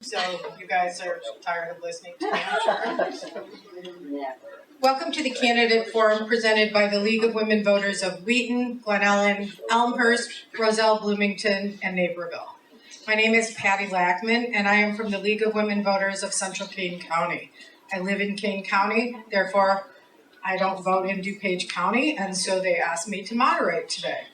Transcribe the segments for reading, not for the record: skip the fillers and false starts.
So you guys are tired of listening to me, I'm sure. Welcome to the Candidate Forum presented by the League of Women Voters of Wheaton, Glen Ellen, Elmhurst, Roselle, Bloomington, and Naperville. My name is Patty Lackman, and I am from the League of Women Voters of Central Kane County. I live in Kane County, therefore I don't vote in DuPage County, and so they asked me to moderate today.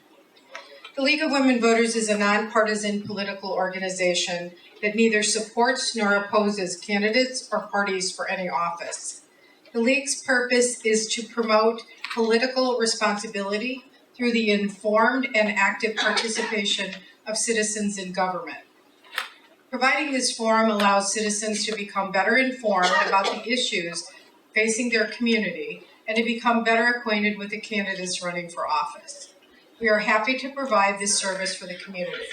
The League of Women Voters is a nonpartisan political organization that neither supports nor opposes candidates or parties for any office. The League's purpose is to promote political responsibility through the informed and active participation of citizens in government. Providing this forum allows citizens to become better informed about the issues facing their community and to become better acquainted with the candidates running for office. We are happy to provide this service for the community.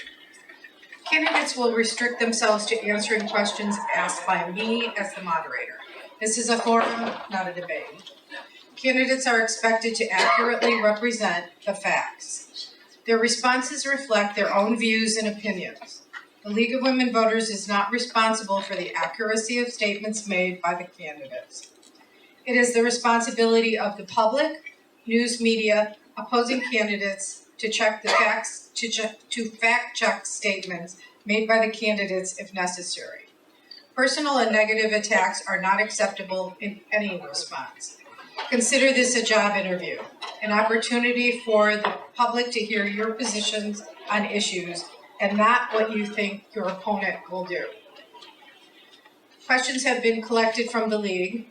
Candidates will restrict themselves to answering questions asked by me as the moderator. This is a forum, not a debate. Candidates are expected to accurately represent the facts. Their responses reflect their own views and opinions. The League of Women Voters is not responsible for the accuracy of statements made by the candidates. It is the responsibility of the public, news media, opposing candidates to check the facts, to fact-check statements made by the candidates if necessary. Personal and negative attacks are not acceptable in any response. Consider this a job interview, an opportunity for the public to hear your positions on issues and not what you think your opponent will do. Questions have been collected from the League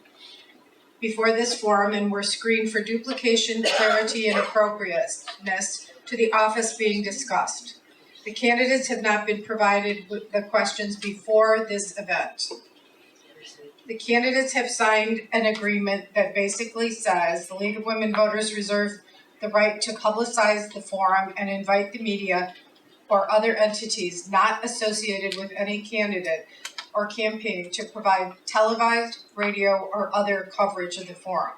before this forum and were screened for duplication, clarity, and appropriateness to the office being discussed. The candidates have not been provided with the questions before this event. The candidates have signed an agreement that basically says the League of Women Voters reserve the right to publicize the forum and invite the media or other entities not associated with any candidate or campaign to provide televised, radio, or other coverage of the forum.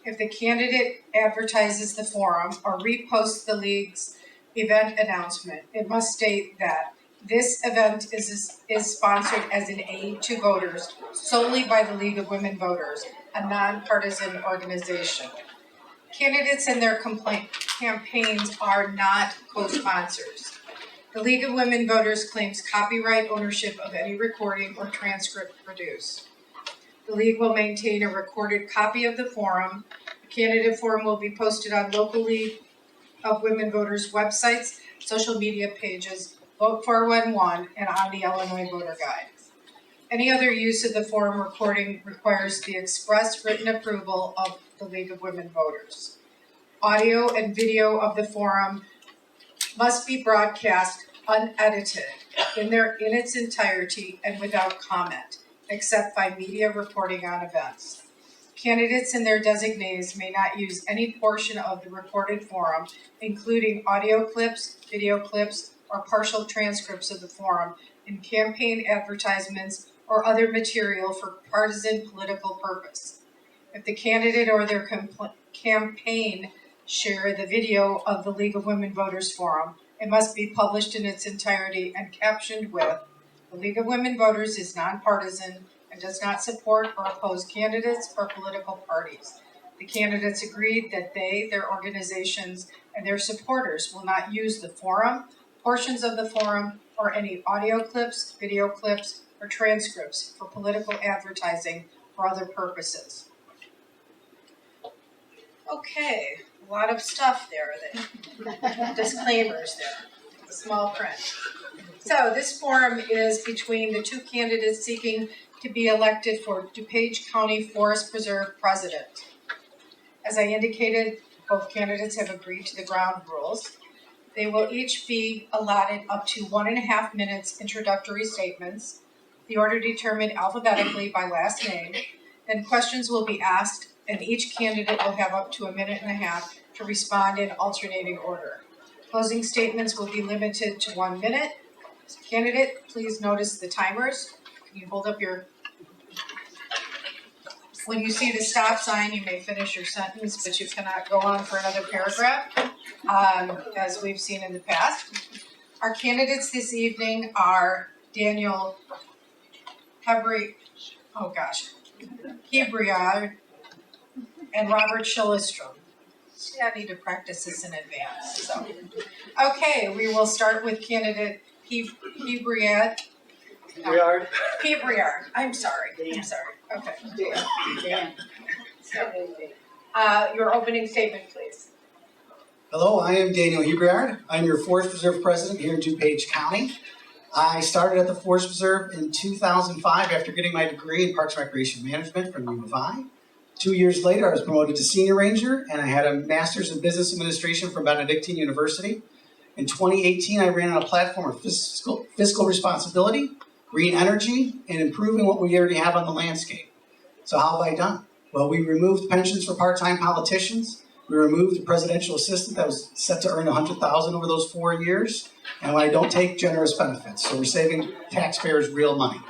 If the candidate advertises the forum or reposts the League's event announcement, it must state that this event is sponsored as an aid to voters solely by the League of Women Voters, a nonpartisan organization. Candidates and their campaigns are not co-sponsors. The League of Women Voters claims copyright ownership of any recording or transcript produced. The League will maintain a recorded copy of the forum. The candidate forum will be posted on local League of Women Voters websites, social media pages, Vote 411, and on the Illinois Voter Guide. Any other use of the forum recording requires the express written approval of the League of Women Voters. Audio and video of the forum must be broadcast unedited in its entirety and without comment, except by media reporting on events. Candidates and their designees may not use any portion of the recorded forum, including audio clips, video clips, or partial transcripts of the forum in campaign advertisements or other material for partisan political purpose. If the candidate or their campaign share the video of the League of Women Voters forum, it must be published in its entirety and captioned with, "The League of Women Voters is nonpartisan and does not support or oppose candidates or political parties. The candidates agreed that they, their organizations, and their supporters will not use the forum, portions of the forum, or any audio clips, video clips, or transcripts for political advertising or other purposes." Okay, a lot of stuff there, disclaimers there, the small print. So this forum is between the two candidates seeking to be elected for DuPage County Forest Preserve President. As I indicated, both candidates have agreed to the ground rules. They will each be allotted up to 1.5 minutes introductory statements, the order determined alphabetically by last name. Then questions will be asked, and each candidate will have up to 1.5 minutes to respond in alternating order. Closing statements will be limited to 1 minute. Candidate, please notice the timers. Can you hold up your... When you see the stop sign, you may finish your sentence, but you cannot go on for another paragraph, as we've seen in the past. Our candidates this evening are Daniel Hebread, Hebread, and Robert Schillerstom. See, I need to practice this in advance. So, okay, we will start with candidate Hebread. Hebread. I'm sorry. Okay. Dan. Your opening statement, please. Hello, I am Daniel Hebread. I'm your Forest Preserve President here in DuPage County. I started at the Forest Preserve in 2005 after getting my degree in Parks and Recreation Management from U of I. 2 years later, I was promoted to Senior Ranger, and I had a Master's in Business Administration from Benedictine University. In 2018, I ran on a platform of fiscal responsibility, green energy, and improving what we already have on the landscape. So how have I done? Well, we removed pensions for part-time politicians. We removed a presidential assistant that was set to earn $100,000 over those 4 years, and I don't take generous benefits. So we're saving taxpayers real money.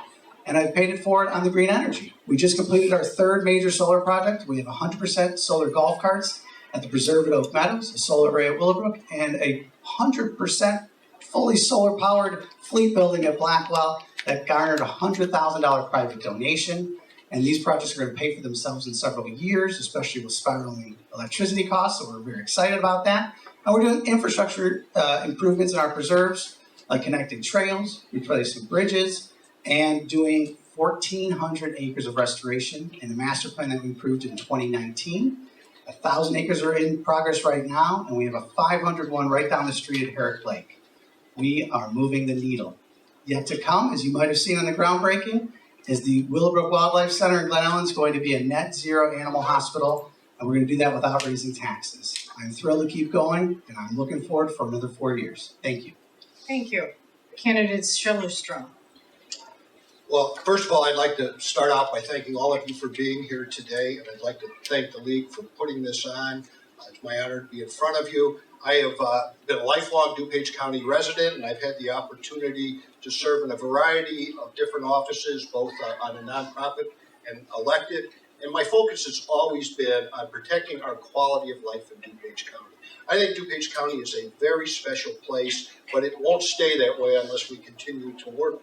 And I've paid it forward on the green energy. We just completed our third major solar project. We have 100% solar golf carts at the preserve at Oak Meadows, a solar array at Willowbrook, and a 100% fully solar powered fleet building at Blackwell that garnered a $100,000 private donation. And these projects are going to pay for themselves in several years, especially with spiraling electricity costs, so we're very excited about that. And we're doing infrastructure improvements in our preserves, like connecting trails, replacing bridges, and doing 1,400 acres of restoration in the master plan that we approved in 2019. 1,000 acres are in progress right now, and we have a 501 right down the street at Herrick Lake. We are moving the needle. Yet to come, as you might have seen on the groundbreaking, is the Willowbrook Wildlife Center in Glen Ellen's going to be a net zero animal hospital, and we're going to do that without raising taxes. I'm thrilled to keep going, and I'm looking forward for another 4 years. Thank you. Thank you. Candidate Schillerstom. Well, first of all, I'd like to start out by thanking all of you for being here today, and I'd like to thank the League for putting this on. It's my honor to be in front of you. I have been a lifelong DuPage County resident, and I've had the opportunity to serve in a variety of different offices, both on a nonprofit and elected. And my focus has always been on protecting our quality of life in DuPage County. I think DuPage County is a very special place, but it won't stay that way unless we continue to work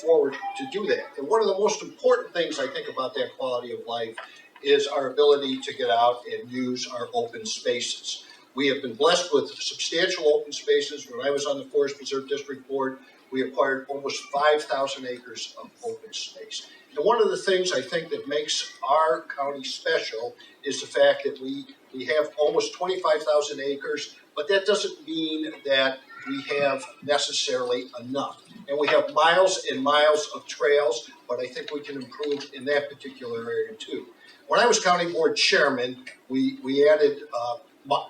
forward to do that. And one of the most important things I think about that quality of life is our ability to get out and use our open spaces. We have been blessed with substantial open spaces. When I was on the Forest Preserve District Board, we acquired almost 5,000 acres of open space. And one of the things I think that makes our county special is the fact that we have almost 25,000 acres, but that doesn't mean that we have necessarily enough. And we have miles and miles of trails, but I think we can improve in that particular area too. When I was county board chairman, we added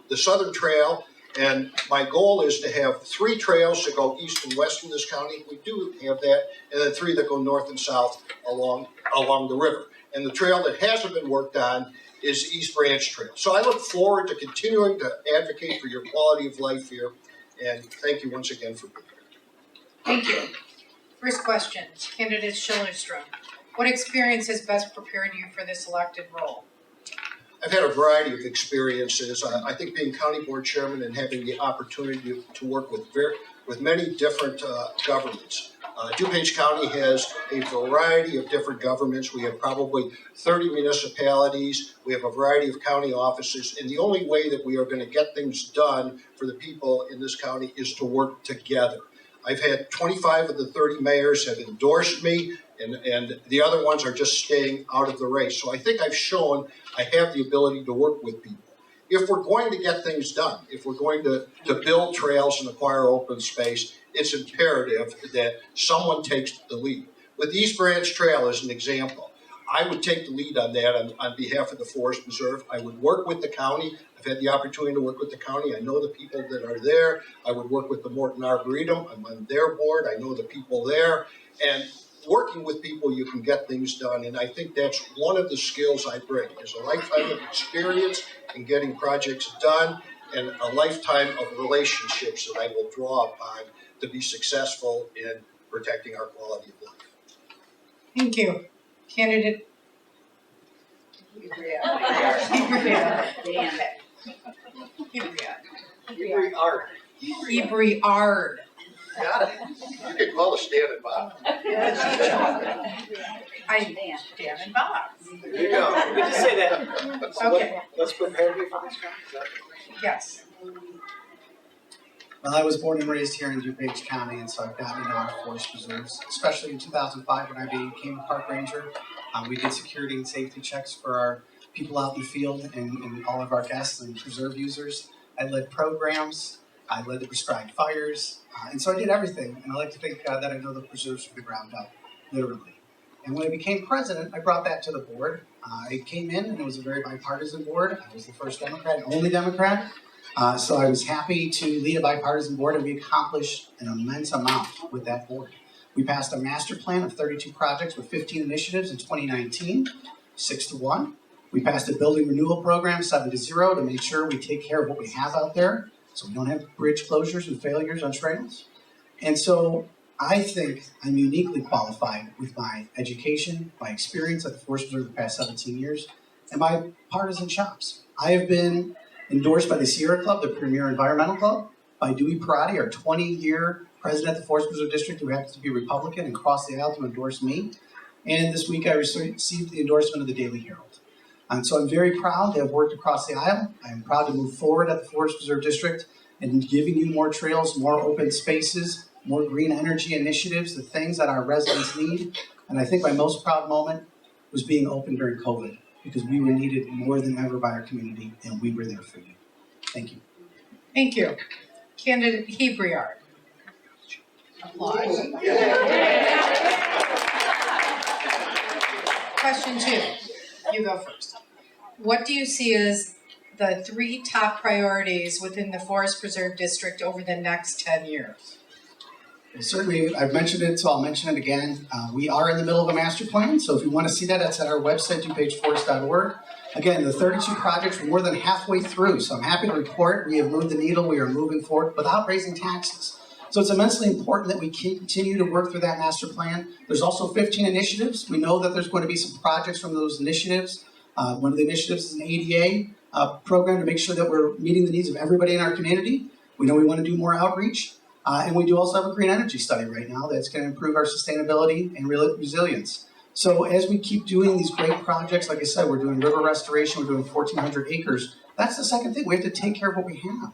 the Southern Trail, and my goal is to have 3 trails that go east and west in this county. We do have that, and then 3 that go north and south along the river. And the trail that hasn't been worked on is East Branch Trail. So I look forward to continuing to advocate for your quality of life here, and thank you once again for being here. Thank you. First question, Candidate Schillerstom. What experience has best prepared you for this elected role? I've had a variety of experiences. I think being county board chairman and having the opportunity to work with many different governments. DuPage County has a variety of different governments. We have probably 30 municipalities. We have a variety of county offices. And the only way that we are going to get things done for the people in this county is to work together. I've had 25 of the 30 mayors have endorsed me, and the other ones are just staying out of the race. So I think I've shown I have the ability to work with people. If we're going to get things done, if we're going to build trails and acquire open space, it's imperative that someone takes the lead. With the East Branch Trail as an example, I would take the lead on that on behalf of the Forest Preserve. I would work with the county. I've had the opportunity to work with the county. I know the people that are there. I would work with the Morton Arboretum. I'm on their board. I know the people there. And working with people, you can get things done. And I think that's one of the skills I bring, is a lifetime of experience in getting projects done and a lifetime of relationships that I will draw upon to be successful in protecting our quality of life. Thank you. Candidate Hebread. Got it. You can call a stand-in, Bob. Dan and Bob. There you go. We just say that. Okay, Let's prepare you for this. yes. Well, I was born and raised here in DuPage County, and so I've gotten to know our forest preserves, especially in 2005 when I became a park ranger. We did security and safety checks for our people out in the field and all of our guests and preserve users. I led programs, I led the prescribed fires, and so I did everything. And I like to think that I know the preserves from the ground up, literally. And when I became president, I brought that to the board. I came in, and it was a very bipartisan board. I was the first Democrat and only Democrat. So I was happy to lead a bipartisan board, and we accomplished an immense amount with that board. We passed a master plan of 32 projects with 15 initiatives in 2019, 6-1. We passed a building renewal program, 7-0, to make sure we take care of what we have out there so we don't have bridge closures and failures on trails. And so I think I'm uniquely qualified with my education, my experience at the Forest Preserve the past 17 years, and my partisan chops. I have been endorsed by the Sierra Club, the premier environmental club, by Dewey Parati, our 20-year president of the Forest Preserve District, who happens to be Republican and crossed the aisle to endorse me. And this week I received the endorsement of the Daily Herald. And so I'm very proud to have worked across the aisle. I'm proud to move forward at the Forest Preserve District and giving you more trails, more open spaces, more green energy initiatives, the things that our residents need. And I think my most proud moment was being open during COVID, because we were needed more than ever by our community, and we were there for you. Thank you. Thank you. Candidate Hebread. Applause. Question 2. You go first. What do you see as the 3 top priorities within the Forest Preserve District over the next 10 years? Well, certainly, I've mentioned it, so I'll mention it again. We are in the middle of a master plan, so if you want to see that, that's at our website, dupageforest.org. Again, the 32 projects, we're more than halfway through, so I'm happy to report we have moved the needle, we are moving forward without raising taxes. So it's immensely important that we continue to work through that master plan. There's also 15 initiatives. We know that there's going to be some projects from those initiatives. One of the initiatives is an ADA program to make sure that we're meeting the needs of everybody in our community. We know we want to do more outreach. And we do also have a green energy study right now that's going to improve our sustainability and resilience. So as we keep doing these great projects, like I said, we're doing river restoration, we're doing 1,400 acres. That's the second thing. We have to take care of what we have.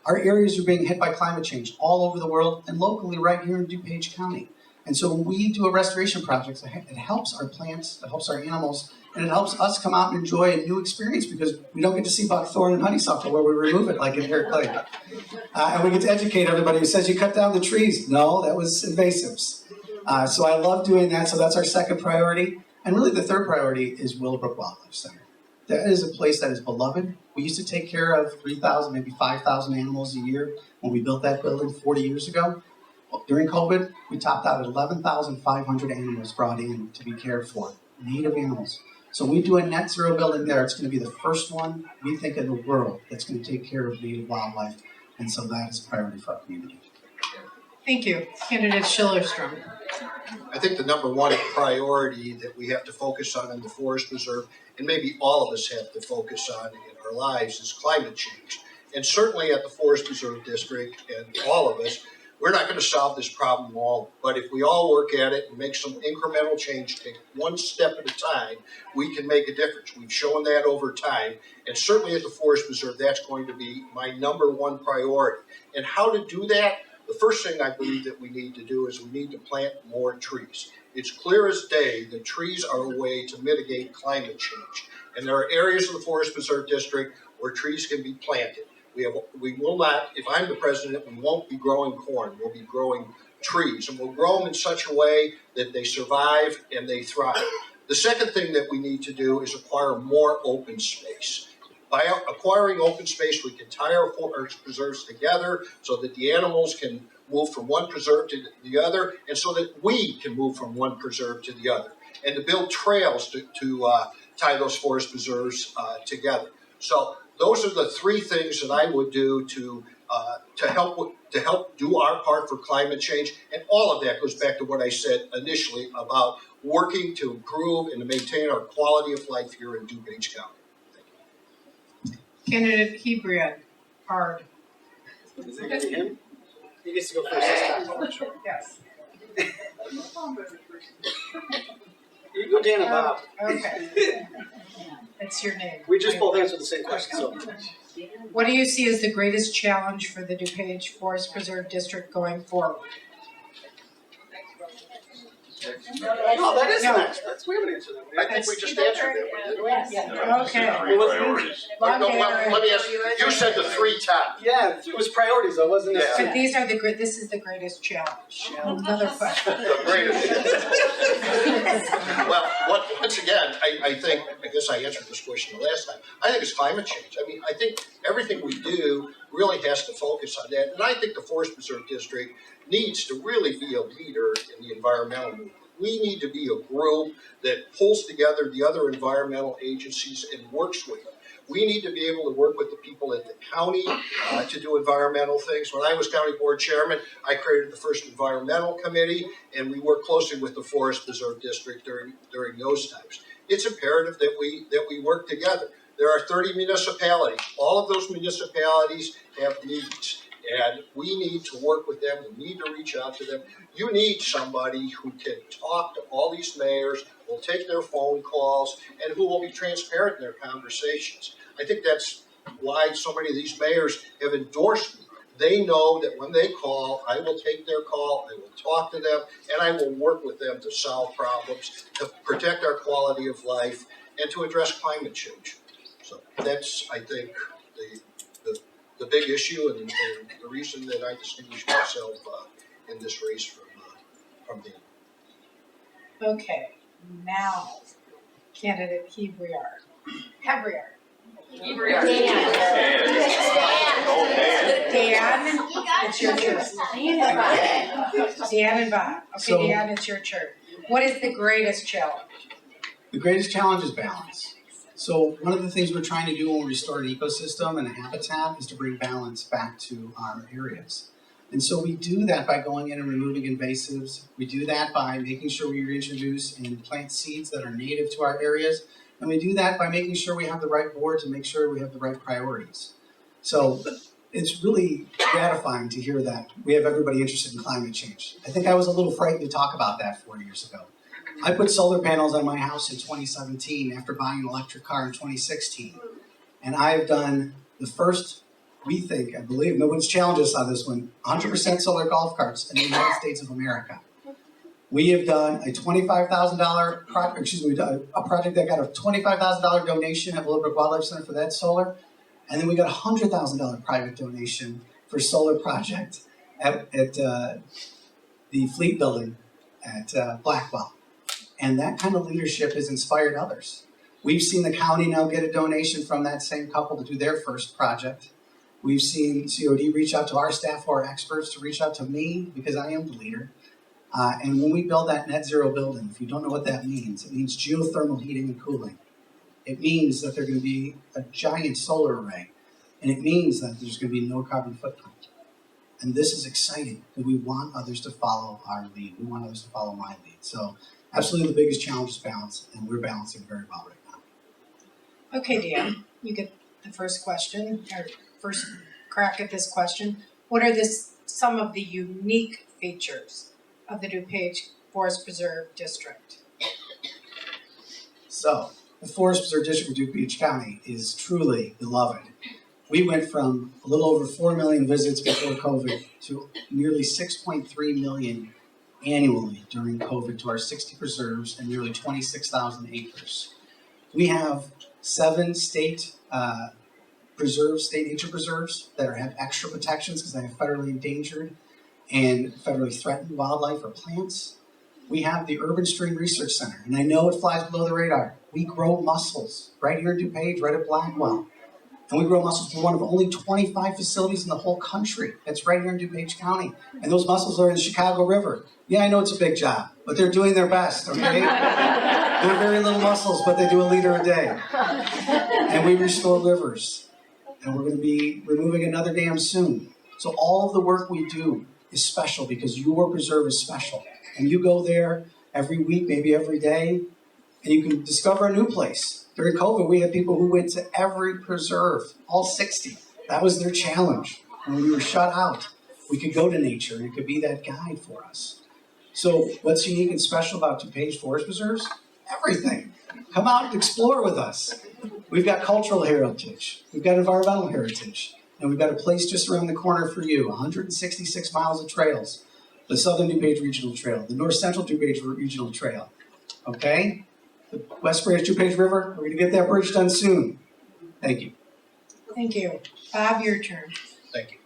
Our areas are being hit by climate change all over the world and locally right here in DuPage County. And so when we do a restoration project, it helps our plants, it helps our animals, and it helps us come out and enjoy a new experience, because we don't get to see buckthorn and honeysuckle where we remove it like in Herrick Lake. And we get to educate everybody who says you cut down the trees. No, that was invasives. So I love doing that. So that's our second priority. And really the third priority is Willowbrook Wildlife Center. That is a place that is beloved. We used to take care of 3,000, maybe 5,000 animals a year when we built that building 40 years ago. During COVID, we topped out at 11,500 animals brought in to be cared for, native animals. So when we do a net zero building there, it's going to be the first one, we think, in the world that's going to take care of native wildlife. And so that is a priority for our community. Thank you. Candidate Schillerstom. I think the number one priority that we have to focus on in the Forest Preserve, and maybe all of us have to focus on in our lives, is climate change. And certainly at the Forest Preserve District, and all of us, we're not going to solve this problem all, but if we all work at it and make some incremental change, take one step at a time, we can make a difference. We've shown that over time, and certainly at the Forest Preserve, that's going to be my number one priority. And how to do that? The first thing I believe that we need to do is we need to plant more trees. It's clear as day that trees are a way to mitigate climate change. And there are areas of the Forest Preserve District where trees can be planted. We will not, if I'm the president, we won't be growing corn. We'll be growing trees, and we'll grow them in such a way that they survive and they thrive. The second thing that we need to do is acquire more open space. By acquiring open space, we can tie our forest preserves together so that the animals can move from one preserve to the other, and so that we can move from one preserve to the other, and to build trails to tie those forest preserves together. So those are the three things that I would do to help do our part for climate change, and all of that goes back to what I said initially about working to improve and to maintain our quality of life here in DuPage County. Candidate Hebread, hard. Is it him? He gets to go first this time. Yes. Here you go Dan and Bob. Okay. That's your name. We just both answered the same question, so. What do you see as the greatest challenge for the DuPage Forest Preserve District going forward? No, that is No. next. We haven't answered that. I think we just answered that one, didn't we? Okay. Priorities. Long No, day let me ask, you said the 3 top. Yeah, it was priorities, though, wasn't it? But these are this is the greatest challenge. Another question. The greatest. Well, once again, I guess I answered this question the last time. I think it's climate change. I mean, I think everything we do really has to focus on that. And I think the Forest Preserve District needs to really be a leader in the environmental movement. We need to be a group that pulls together the other environmental agencies and works with them. We need to be able to work with the people at the county to do environmental things. When I was county board chairman, I created the first environmental committee, and we worked closely with the Forest Preserve District during those times. It's imperative that we work together. There are 30 municipalities. All of those municipalities have needs, and we need to work with them. We need to reach out to them. You need somebody who can talk to all these mayors, will take their phone calls, and who will be transparent in their conversations. I think that's why so many of these mayors have endorsed me. They know that when they call, I will take their call, I will talk to them, and I will work with them to solve problems, to protect our quality of life, and to address climate change. So that's, I think, the big issue and the reason that I distinguish myself in this race from the. Okay, now, Candidate Hebread. Dan, it's your turn. Dan and Bob. Okay, So- Dan, it's your turn. What is the greatest challenge? The greatest challenge is balance. So one of the things we're trying to do when we restore an ecosystem and a habitat is to bring balance back to our areas. And so we do that by going in and removing invasives. We do that by making sure we reintroduce and plant seeds that are native to our areas. And we do that by making sure we have the right board to make sure we have the right priorities. So it's really gratifying to hear that we have everybody interested in climate change. I think I was a little frightened to talk about that 4 years ago. I put solar panels on my house in 2017 after buying an electric car in 2016. And I've done the first, I believe, nobody's challenged us on this one, 100% solar golf carts in the United States of America. We have done a $25,000 a project that got a $25,000 donation at Willowbrook Wildlife Center for that solar. And then we got a $100,000 private donation for solar project at the Fleet Building at Blackwell. And that kind of leadership has inspired others. We've seen the county now get a donation from that same couple to do their first project. We've seen COD reach out to our staff or experts to reach out to me because I am the leader. And when we build that net zero building, if you don't know what that means, it means geothermal heating and cooling. It means that there's going to be a giant solar array. And it means that there's going to be no carbon footprint. And this is exciting because we want others to follow our lead. We want others to follow my lead. So absolutely the biggest challenge is balance, and we're balancing very well right now. Okay, Dan, you get the first question, or first crack at this question. What are some of the unique features of the DuPage Forest Preserve District? So the Forest Preserve District of DuPage County is truly beloved. We went from a little over 4 million visits before COVID to nearly 6.3 million annually during COVID to our 60 preserves and nearly 26,000 acres. We have 7 state preserves, state nature preserves that have extra protections because they have federally endangered and federally threatened wildlife or plants. We have the Urban Stream Research Center, and I know it flies below the radar. We grow mussels right here in DuPage, right at Blackwell. And we grow mussels for one of only 25 facilities in the whole country. That's right here in DuPage County. And those mussels are in the Chicago River. Yeah, I know it's a big job, but they're doing their best, okay? They're very little mussels, but they do a liter a day. And we restore rivers. And we're going to be removing another dam soon. So all of the work we do is special because your preserve is special. And you go there every week, maybe every day, and you can discover a new place. During COVID, we had people who went to every preserve, all 60. That was their challenge. When we were shut out, we could go to nature and it could be that guide for us. So what's unique and special about DuPage Forest Preserves? everything. Come out and explore with us. We've got cultural heritage, we've got environmental heritage, and we've got a place just around the corner for you, 166 miles of trails. The Southern DuPage Regional Trail, the North Central DuPage Regional Trail, okay? The West Branch DuPage River, we're gonna get that bridge done soon. Thank you. Thank you. Bob, your turn. Thank you.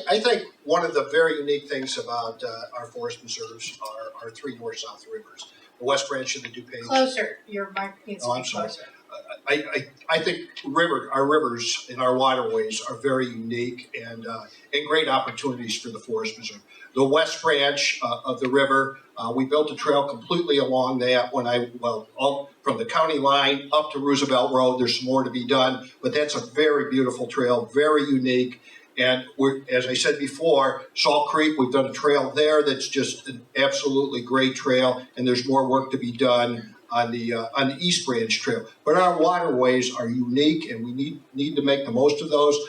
I think one of the very unique things about our forest preserves are our three north-south rivers. The West Branch of the DuPage. Closer. Your mic needs to Oh, be I'm sorry. closer. I think our rivers and our waterways are very unique and great opportunities for the forest preserve. The West Branch of the river, we built a trail completely along that all from the county line up to Roosevelt Road. There's some more to be done, but that's a very beautiful trail, very unique. And as I said before, Salt Creek, we've done a trail there that's just an absolutely great trail, and there's more work to be done on the East Branch Trail. But our waterways are unique, and we need to make the most of those.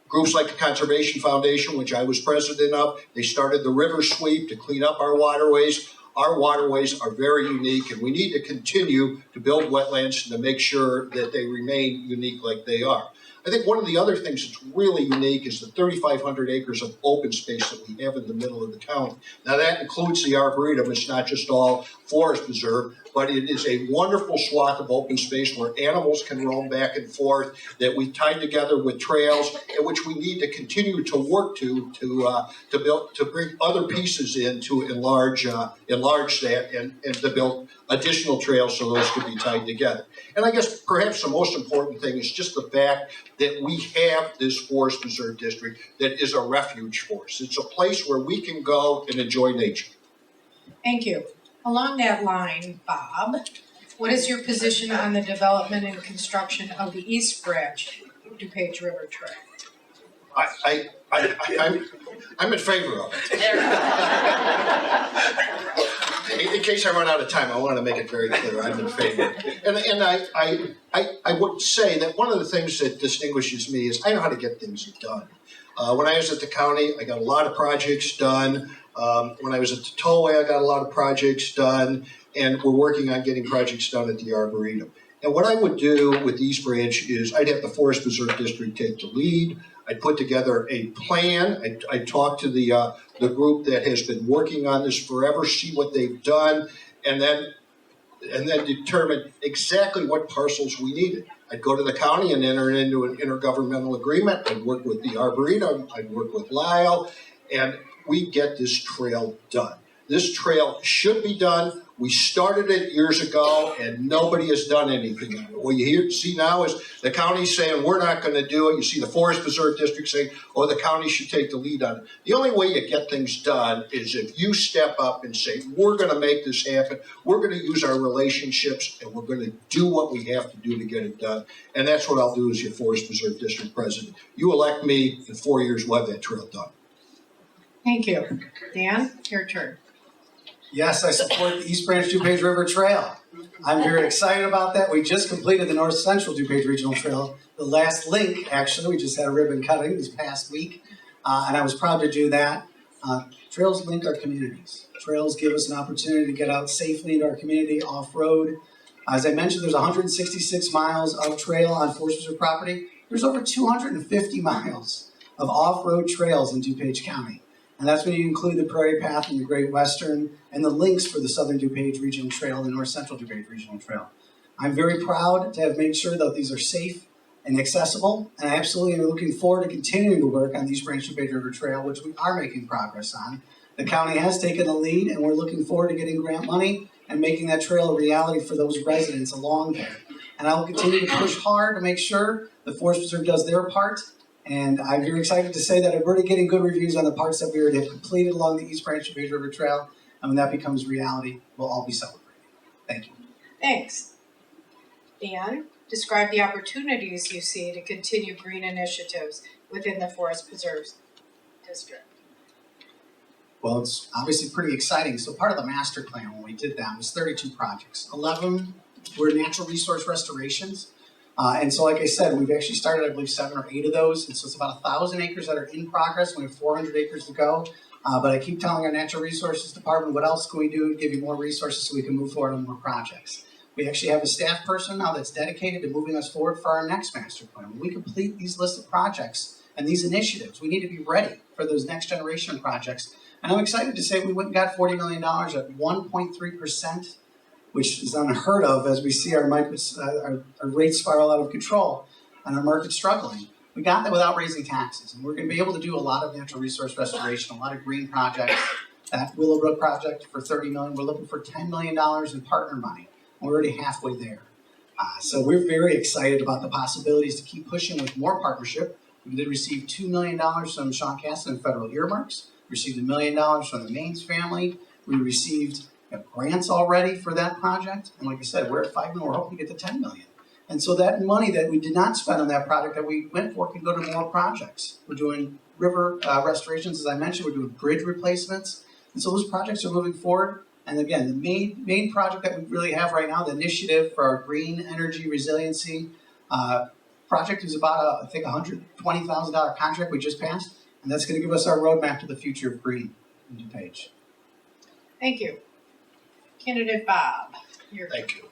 Groups like the Conservation Foundation, which I was president of, they started the river sweep to clean up our waterways. Our waterways are very unique, and we need to continue to build wetlands to make sure that they remain unique like they are. I think one of the other things that's really unique is the 3,500 acres of open space that we have in the middle of the county. Now that includes the Arboretum. It's not just all forest preserve, but it is a wonderful swath of open space where animals can roam back and forth, that we tied together with trails, and which we need to continue to work to bring other pieces in to enlarge that and to build additional trails so those can be tied together. And I guess perhaps the most important thing is just the fact that we have this forest preserve district that is a refuge for us. It's a place where we can go and enjoy nature. Thank you. Along that line, Bob, what is your position on the development and construction of the East Branch DuPage River Trail? I'm in favor of it. In case I run out of time, I want to make it very clear I'm in favor. And I would say that one of the things that distinguishes me is I know how to get things done. When I was at the county, I got a lot of projects done. When I was at the Tollway, I got a lot of projects done, and we're working on getting projects done at the Arboretum. And what I would do with East Branch is I'd have the Forest Preserve District take the lead. I'd put together a plan. I'd talk to the group that has been working on this forever, see what they've done, and then determine exactly what parcels we needed. I'd go to the county and enter into an intergovernmental agreement. I'd work with the Arboretum. I'd work with Lyle, and we get this trail done. This trail should be done. We started it years ago, and nobody has done anything on it. What you see now is the county saying, we're not going to do it. You see the Forest Preserve District saying, oh, the county should take the lead on it. The only way you get things done is if you step up and say, we're going to make this happen. We're going to use our relationships, and we're going to do what we have to do to get it done. And that's what I'll do as your Forest Preserve District president. You elect me, in 4 years, we'll have that trail done. Thank you. Dan, your turn. Yes, I support the East Branch DuPage River Trail. I'm very excited about that. We just completed the North Central DuPage Regional Trail. The last link, actually, we just had a ribbon cutting this past week, and I was proud to do that. Trails link our communities. Trails give us an opportunity to get out safely into our community off-road. As I mentioned, there's 166 miles of trail on Forest Preserve property. There's over 250 miles of off-road trails in DuPage County. And that's when you include the Prairie Path and the Great Western and the links for the Southern DuPage Regional Trail, the North Central DuPage Regional Trail. I'm very proud to have made sure that these are safe and accessible, and I absolutely am looking forward to continuing to work on the East Branch DuPage River Trail, which we are making progress on. The county has taken the lead, and we're looking forward to getting grant money and making that trail a reality for those residents along there. And I will continue to push hard to make sure the Forest Preserve does their part. And I'm very excited to say that I'm already getting good reviews on the parts that we already have completed along the East Branch DuPage River Trail. And when that becomes reality, we'll all be celebrating. Thank you. Thanks. Dan, describe the opportunities you see to continue green initiatives within the Forest Preserve District. Well, it's obviously pretty exciting. So part of the master plan when we did that was 32 projects. 11 were natural resource restorations. And so, like I said, we've actually started, I believe, 7 or 8 of those. And so it's about 1,000 acres that are in progress. We have 400 acres to go. But I keep telling our Natural Resources Department, what else can we do to give you more resources so we can move forward on more projects? We actually have a staff person now that's dedicated to moving us forward for our next master plan. When we complete these lists of projects and these initiatives, we need to be ready for those next generation projects. And I'm excited to say we went and got $40 million at 1.3%, which is unheard of as we see our rates spiral out of control and our market struggling. We got that without raising taxes, and we're going to be able to do a lot of natural resource restoration, a lot of green projects. That Willowbrook project for $30 million, we're looking for $10 million in partner money. We're already halfway there. So we're very excited about the possibilities to keep pushing with more partnership. We did receive $2 million from Sean Caston in federal earmarks. We received $1 million from the Maines family. We received grants already for that project. And like I said, we're at $5 million. We're hoping to get to $10 million. And so that money that we did not spend on that project that we went for can go to more projects. We're doing river restorations, as I mentioned. We're doing bridge replacements. And so those projects are moving forward. And again, the main project that we really have right now, the initiative for our green energy resiliency project is about, I think, $120,000 contract we just passed. And that's going to give us our roadmap to the future of green in DuPage. Thank you. Candidate Bob. Thank you.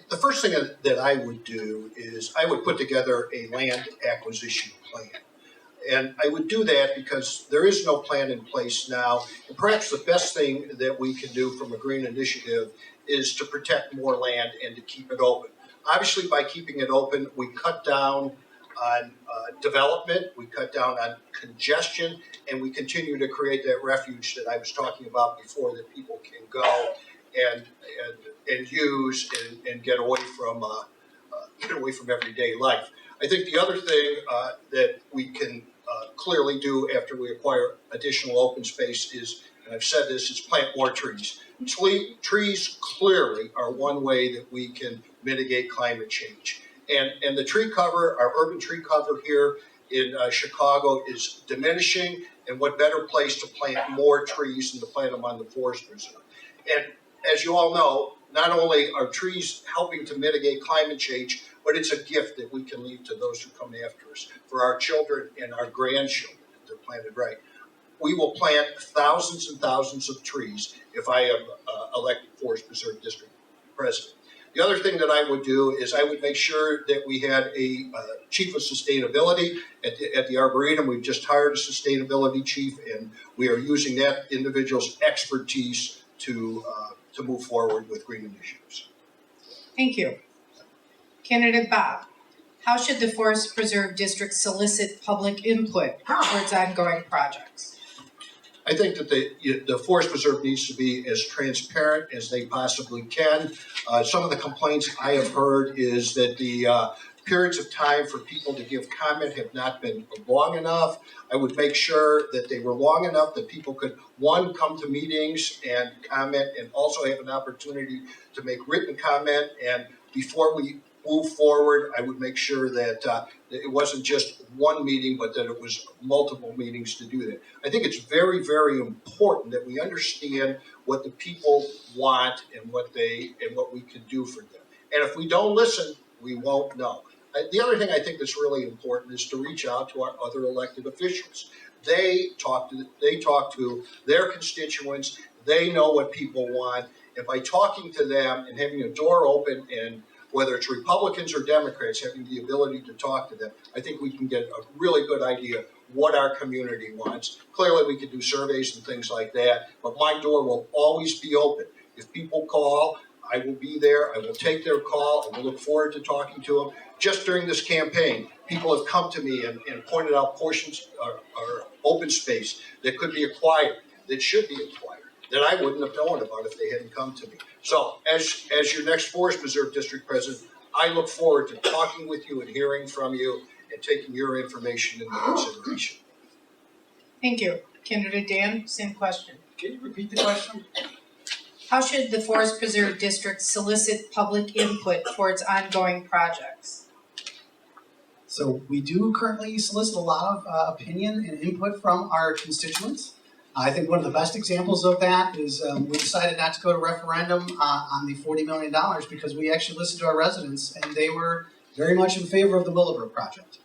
The first thing that I would do is I would put together a land acquisition plan. And I would do that because there is no plan in place now. And perhaps the best thing that we can do from a green initiative is to protect more land and to keep it open. Obviously, by keeping it open, we cut down on development, we cut down on congestion, and we continue to create that refuge that I was talking about before, that people can go and use and get away from everyday life. I think the other thing that we can clearly do after we acquire additional open space is, and I've said this, is plant more trees. Trees clearly are one way that we can mitigate climate change. And the tree cover, our urban tree cover here in Chicago is diminishing, and what better place to plant more trees than to plant them on the forest reserve. And as you all know, not only are trees helping to mitigate climate change, but it's a gift that we can leave to those who come after us, for our children and our grandchildren, if they're planted right. We will plant thousands and thousands of trees if I am elected Forest Preserve District President. The other thing that I would do is I would make sure that we had a chief of sustainability at the Arboretum. We've just hired a sustainability chief, and we are using that individual's expertise to move forward with green initiatives. Thank you. Candidate Bob, how should the Forest Preserve District solicit public input towards ongoing projects? I think that the Forest Preserve needs to be as transparent as they possibly can. Some of the complaints I have heard is that the periods of time for people to give comment have not been long enough. I would make sure that they were long enough that people could, one, come to meetings and comment, and also have an opportunity to make written comment. And before we move forward, I would make sure that it wasn't just one meeting, but that it was multiple meetings to do that. I think it's very, very important that we understand what the people want and what we can do for them. And if we don't listen, we won't know. The other thing I think that's really important is to reach out to our other elected officials. They talk to their constituents. They know what people want. And by talking to them and having a door open, and whether it's Republicans or Democrats, having the ability to talk to them, I think we can get a really good idea what our community wants. Clearly, we could do surveys and things like that, but my door will always be open. If people call, I will be there. I will take their call, and we look forward to talking to them. Just during this campaign, people have come to me and pointed out portions or open space that could be acquired, that should be acquired, that I wouldn't have known about if they hadn't come to me. So as your next Forest Preserve District President, I look forward to talking with you and hearing from you and taking your information into consideration. Thank you. Candidate Dan, same question. Can you repeat the question? How should the Forest Preserve District solicit public input towards ongoing projects? So we do currently solicit a lot of opinion and input from our constituents. I think one of the best examples of that is we decided not to go to referendum on the $40 million because we actually listened to our residents, and they were very much in favor of the Willowbrook project.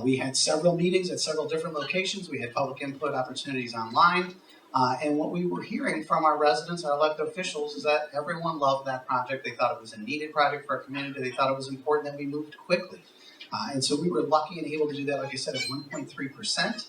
We had several meetings at several different locations. We had public input opportunities online. And what we were hearing from our residents, our elected officials, is that everyone loved that project. They thought it was a needed project for our community. They thought it was important that we moved quickly. And so we were lucky and able to do that, like I said, at 1.3%.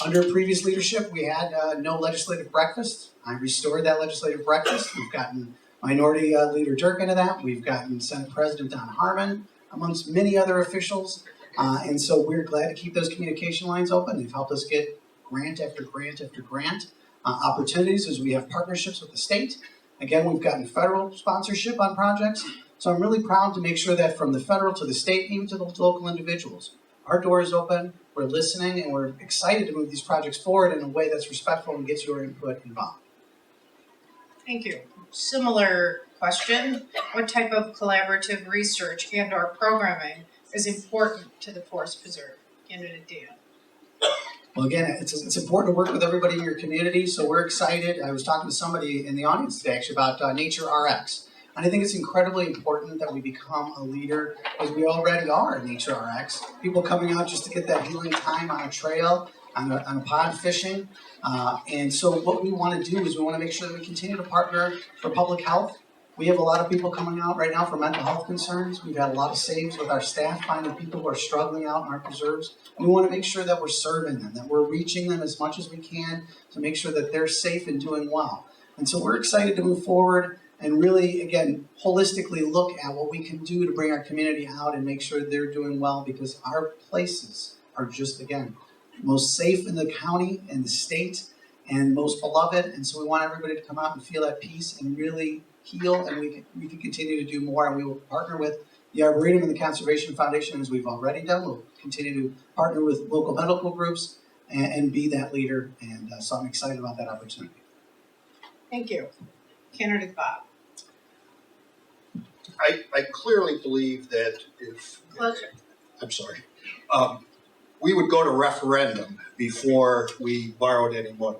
Under previous leadership, we had no legislative breakfast. I restored that legislative breakfast. We've gotten Minority Leader Dirk into that. We've gotten Senate President Don Harmon, amongst many other officials. And so we're glad to keep those communication lines open. They've helped us get grant after grant after grant opportunities as we have partnerships with the state. Again, we've gotten federal sponsorship on projects. So I'm really proud to make sure that from the federal to the state, even to the local individuals, our door is open, we're listening, and we're excited to move these projects forward in a way that's respectful and gets your input involved. Thank you. Similar question. What type of collaborative research and or programming is important to the Forest Preserve? Candidate Dan. Well, again, it's important to work with everybody in your community, so we're excited. I was talking to somebody in the audience today actually about Nature RX. And I think it's incredibly important that we become a leader, as we already are in Nature RX. People coming out just to get that healing time on a trail, on a pond fishing. And so what we want to do is we want to make sure that we continue to partner for public health. We have a lot of people coming out right now for mental health concerns. We've had a lot of saves with our staff, finding people who are struggling out in our preserves. And we want to make sure that we're serving them, that we're reaching them as much as we can to make sure that they're safe and doing well. And so we're excited to move forward and really, again, holistically look at what we can do to bring our community out and make sure they're doing well, because our places are just, again, most safe in the county and the state and most beloved. And so we want everybody to come out and feel at peace and really heal, and we can continue to do more. And we will partner with the Arboretum and the Conservation Foundation, as we've already done. We'll continue to partner with local medical groups and be that leader. And so I'm excited about that opportunity. Thank you. Candidate Bob. I clearly believe that if, Pleasure. I'm sorry, we would go to referendum before we borrowed any money.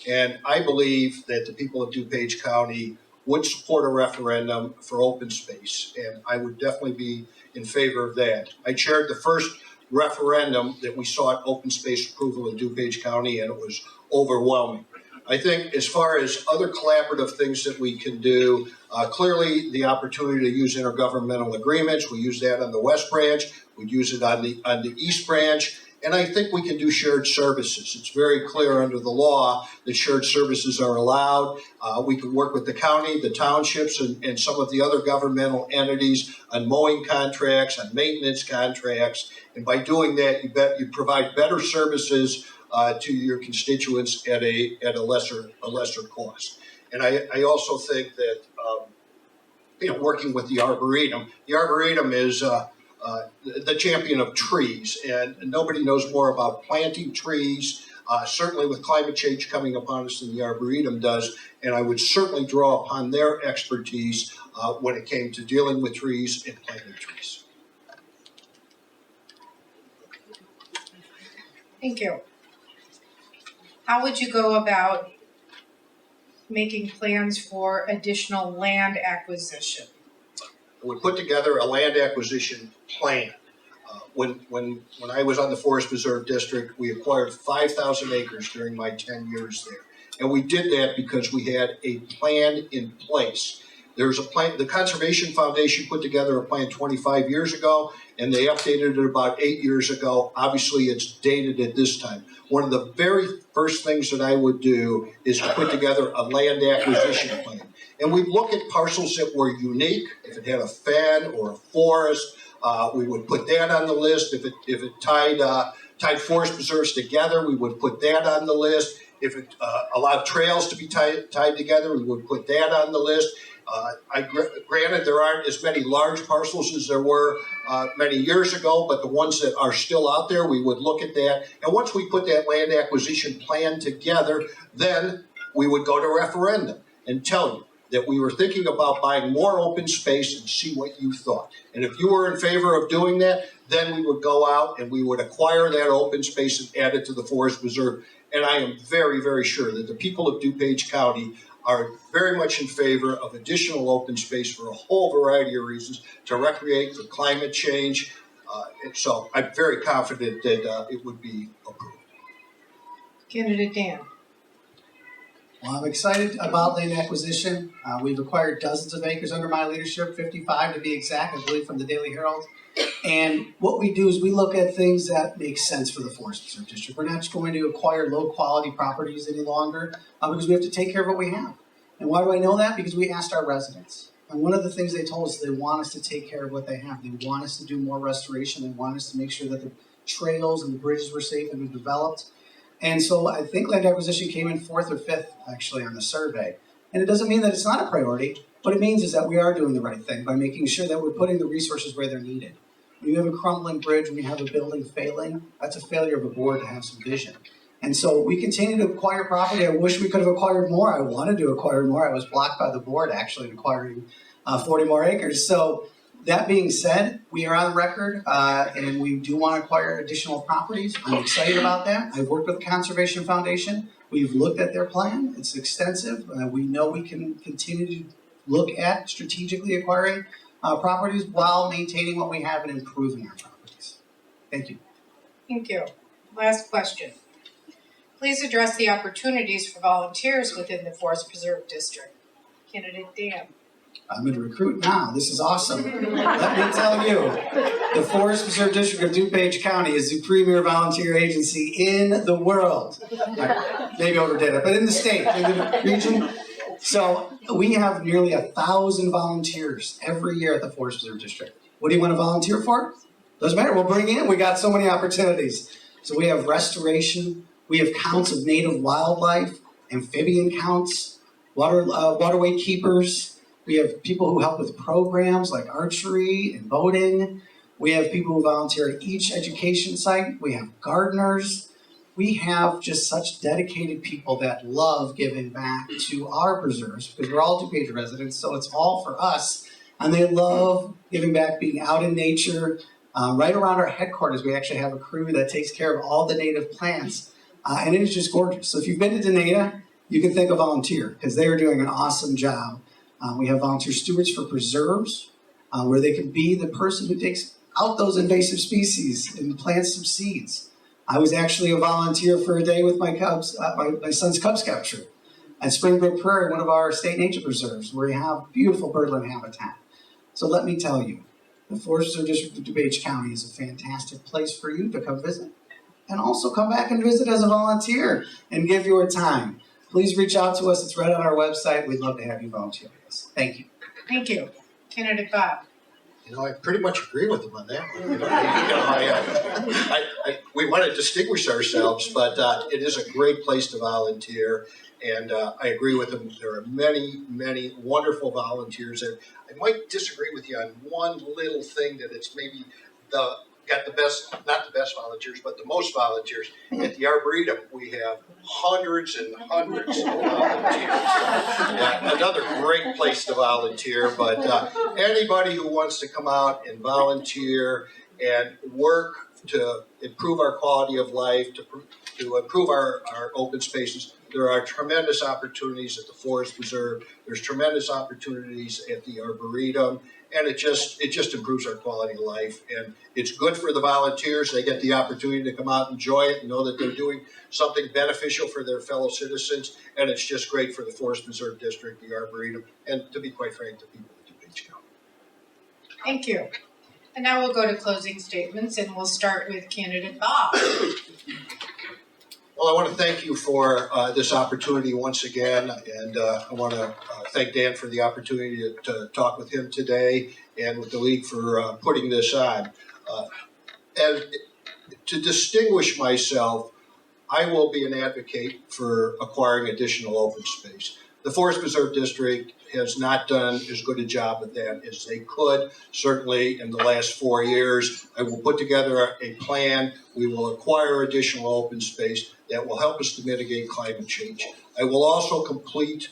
And I believe that the people of DuPage County would support a referendum for open space, and I would definitely be in favor of that. I chaired the first referendum that we sought open space approval in DuPage County, and it was overwhelming. I think as far as other collaborative things that we can do, clearly the opportunity to use intergovernmental agreements, we use that on the West Branch, we'd use it on the East Branch, and I think we can do shared services. It's very clear under the law that shared services are allowed. We can work with the county, the townships, and some of the other governmental entities on mowing contracts, on maintenance contracts, and by doing that, you provide better services to your constituents at a lesser cost. And I also think that working with the Arboretum is the champion of trees, and nobody knows more about planting trees, certainly with climate change coming upon us than the Arboretum does, and I would certainly draw upon their expertise when it came to dealing with trees and planting trees. Thank you. How would you go about making plans for additional land acquisition? We put together a land acquisition plan. When I was on the Forest Preserve District, we acquired 5,000 acres during my 10 years there. And we did that because we had a plan in place. There's a plan, the Conservation Foundation put together a plan 25 years ago, and they updated it about 8 years ago. Obviously, it's dated at this time. One of the very first things that I would do is to put together a land acquisition plan. And we'd look at parcels that were unique. If it had a fen or a forest, we would put that on the list. If it tied forest preserves together, we would put that on the list. If it allowed trails to be tied together, we would put that on the list. Granted, there aren't as many large parcels as there were many years ago, but the ones that are still out there, we would look at that. And once we put that land acquisition plan together, then we would go to referendum and tell you that we were thinking about buying more open space and see what you thought. And if you were in favor of doing that, then we would go out and we would acquire that open space and add it to the Forest Preserve. And I am very, very sure that the people of DuPage County are very much in favor of additional open space for a whole variety of reasons, to recreate, for climate change, And so I'm very confident that it would be approved. Candidate Dan. Well, I'm excited about land acquisition. We've acquired dozens of acres under my leadership, 55 to be exact, I believe, from the Daily Herald. And what we do is we look at things that make sense for the Forest Preserve District. We're not just going to acquire low-quality properties any longer because we have to take care of what we have. And why do I know that? Because we asked our residents. And one of the things they told us, they want us to take care of what they have. They want us to do more restoration. They want us to make sure that the trails and the bridges were safe and be developed. And so I think land acquisition came in 4th or 5th, actually, on the survey. And it doesn't mean that it's not a priority. What it means is that we are doing the right thing by making sure that we're putting the resources where they're needed. When you have a crumbling bridge, when you have a building failing, that's a failure of a board to have some vision. And so we continue to acquire property. I wish we could have acquired more. I wanted to acquire more. I was blocked by the board, actually, in acquiring 40 more acres. So that being said, we are on record and we do want to acquire additional properties. I'm excited about that. I've worked with the Conservation Foundation. We've looked at their plan. It's extensive. We know we can continue to look at strategically acquiring properties while maintaining what we have and improving our properties. Thank you. Thank you. Last question. Please address the opportunities for volunteers within the Forest Preserve District. Candidate Dan. I'm going to recruit now. This is awesome. Let me tell you, the Forest Preserve District of DuPage County is the premier volunteer agency in the world. Maybe overdid it, but in the state, in the region. So we have nearly 1,000 volunteers every year at the Forest Preserve District. What do you want to volunteer for? Doesn't matter. We'll bring you in. We got so many opportunities. So we have restoration. We have counts of native wildlife, amphibian counts, waterway keepers. We have people who help with programs like archery and boating. We have people who volunteer at each education site. We have gardeners. We have just such dedicated people that love giving back to our preserves because we're all DuPage residents, so it's all for us. And they love giving back, being out in nature. Right around our headquarters, we actually have a crew that takes care of all the native plants. And it is just gorgeous. So if you've been to Denata, you can think of volunteer because they are doing an awesome job. We have volunteer stewards for preserves, where they can be the person who takes out those invasive species and plants some seeds. I was actually a volunteer for a day with my Cubs, my son's Cub Scout troop at Springbrook Prairie, one of our state nature preserves, where we have beautiful birdland habitat. So let me tell you, the Forest Preserve District of DuPage County is a fantastic place for you to come visit. And also come back and visit as a volunteer and give your time. Please reach out to us. It's right on our website. We'd love to have you volunteer with us. Thank you. Thank you. Candidate Bob. You know, I pretty much agree with them on that one. We want to distinguish ourselves, but it is a great place to volunteer. And I agree with them. There are many, many wonderful volunteers there. I might disagree with you on one little thing that it's maybe got the best, not the best volunteers, but the most volunteers. At the Arboretum, we have hundreds and hundreds of volunteers. Another great place to volunteer, but anybody who wants to come out and volunteer and work to improve our quality of life, to improve our open spaces, there are tremendous opportunities at the Forest Preserve. There's tremendous opportunities at the Arboretum. And it just improves our quality of life, and it's good for the volunteers. They get the opportunity to come out and enjoy it and know that they're doing something beneficial for their fellow citizens, and it's just great for the Forest Preserve District, the Arboretum, and to be quite frank, the people of DuPage County. Thank you. And now we'll go to closing statements, and we'll start with Candidate Bob. Well, I want to thank you for this opportunity once again, and I want to thank Dan for the opportunity to talk with him today and with the league for putting this on. And to distinguish myself, I will be an advocate for acquiring additional open space. The Forest Preserve District has not done as good a job of that as they could. Certainly in the last 4 years, I will put together a plan. We will acquire additional open space that will help us to mitigate climate change. I will also complete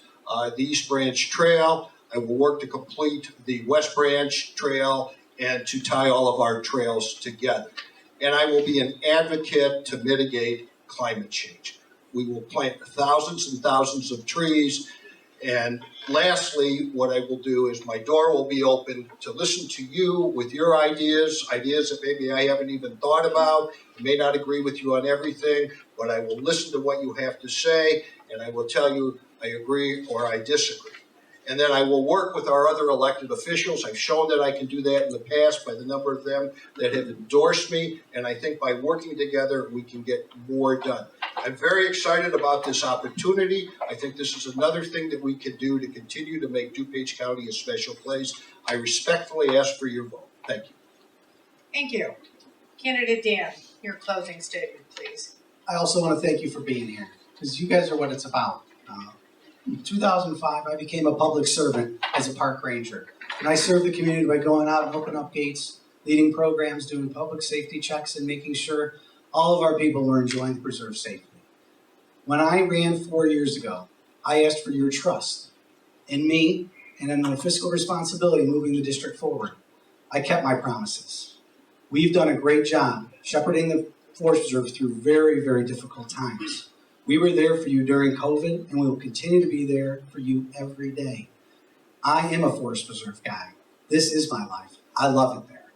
the East Branch Trail. I will work to complete the West Branch Trail and to tie all of our trails together. And I will be an advocate to mitigate climate change. We will plant thousands and thousands of trees. And lastly, what I will do is my door will be open to listen to you with your ideas that maybe I haven't even thought about. I may not agree with you on everything, but I will listen to what you have to say, and I will tell you I agree or I disagree. And then I will work with our other elected officials. I've shown that I can do that in the past by the number of them that have endorsed me, and I think by working together, we can get more done. I'm very excited about this opportunity. I think this is another thing that we can do to continue to make DuPage County a special place. I respectfully ask for your vote. Thank you. Thank you. Candidate Dan, your closing statement, please. I also want to thank you for being here, because you guys are what it's about. In 2005, I became a public servant as a park ranger. And I served the community by going out and opening up gates, leading programs, doing public safety checks, and making sure all of our people were enjoying the preserve safely. When I ran 4 years ago, I asked for your trust in me and in my fiscal responsibility moving the district forward. I kept my promises. We've done a great job shepherding the Forest Preserve through very, very difficult times. We were there for you during COVID, and we will continue to be there for you every day. I am a Forest Preserve guy. This is my life. I love it there.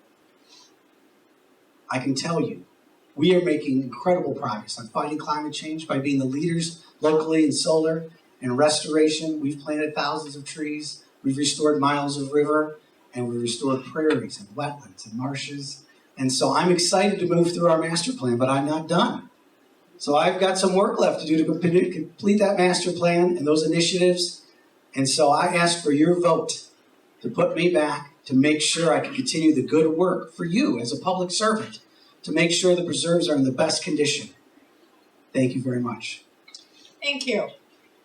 I can tell you, we are making incredible progress on fighting climate change by being the leaders locally in solar and restoration. We've planted thousands of trees. We've restored miles of river, and we've restored prairies and wetlands and marshes. And so I'm excited to move through our master plan, but I'm not done. So I've got some work left to do to complete that master plan and those initiatives. And so I ask for your vote to put me back, to make sure I can continue the good work for you as a public servant, to make sure the preserves are in the best condition. Thank you very much. Thank you.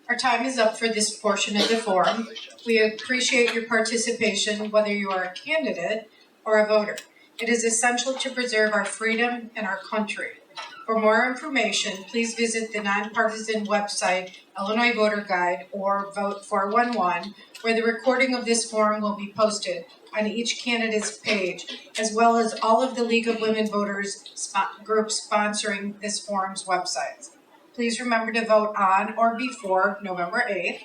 Our time is up for this portion of the forum. We appreciate your participation, whether you are a candidate or a voter. It is essential to preserve our freedom and our country. For more information, please visit the non-partisan website, Illinois Voter Guide, or Vote 411, where the recording of this forum will be posted on each candidate's page, as well as all of the League of Women Voters groups sponsoring this forum's websites. Please remember to vote on or before November 8th.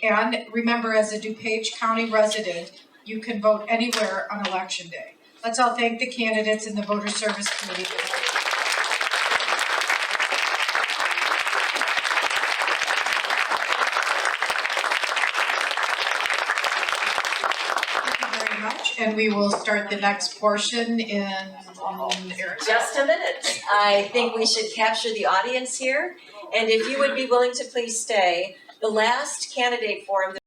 And remember, as a DuPage County resident, you can vote anywhere on Election Day. Let's all thank the candidates and the Voter Service Committee. And we will start the next portion in just a minute. I think we should capture the audience here. And if you would be willing to please stay, the last candidate forum